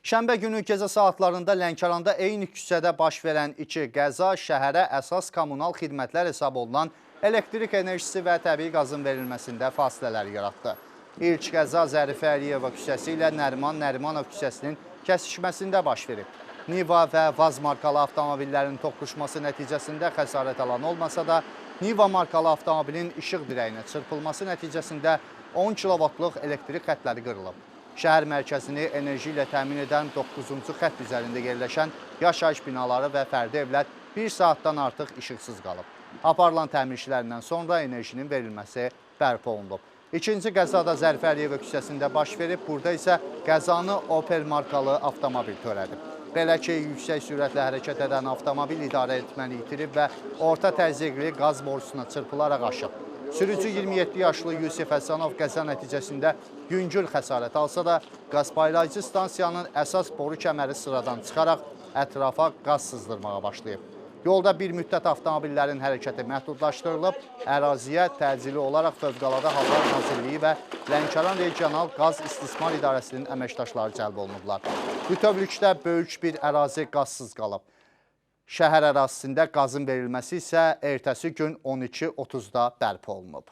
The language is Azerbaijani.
Şənbə günü gecə saatlarında Lənkəranda eyni küçədə baş verən iki qəza şəhərə əsas kommunal xidmətlər hesab olunan elektrik enerjisi və təbii qazın verilməsində fasilələr yaratdı. İlk qəza Zərifə Əliyeva küçəsi ilə Nəriman Nərimanov küçəsinin kəsişməsində baş verib. Niva və Vaz markalı avtomobillərin toqquşması nəticəsində xəsarət alan olmasa da, Niva markalı avtomobilin işıq dirəyinə çırpılması nəticəsində 10 kilovatluq elektrik xətləri qırılıb. Şəhər mərkəzini enerji ilə təmin edən 9-cu xətt üzərində yerləşən yaşayış binaları və fərdi evlər 1 saatdan artıq işıqsız qalıb. Aparılan təmir işlərindən sonra enerjinin verilməsi bərpa olunub. İkinci qəzada Zərifə Əliyeva küçəsində baş verib, burada isə qəzanı Opel markalı avtomobil törədib. Belə ki, yüksək sürətlə hərəkət edən avtomobil idarə etməni itirib və orta təzyiqli qaz borusuna çırpılaraq aşıb. Sürücü 27 yaşlı Yusif Həsənov qəza nəticəsində yüngül xəsarət alsa da, qaz paylayıcı stansiyanın əsas boru kəməri sıradan çıxaraq ətrafa qaz sızdırmağa başlayıb. Yolda bir müddət avtomobillərin hərəkəti məhdudlaşdırılıb, əraziyə təcili olaraq Fövqəladə Hallar Nazirliyi və Lənkəran Regional Qaz İstismar İdarəsinin əməkdaşları cəlb olunublar. Bütövlükdə böyük bir ərazi qazsız qalıb. Şəhər ərazisində qazın verilməsi isə ertəsi gün 12:30-da bərpa olunub.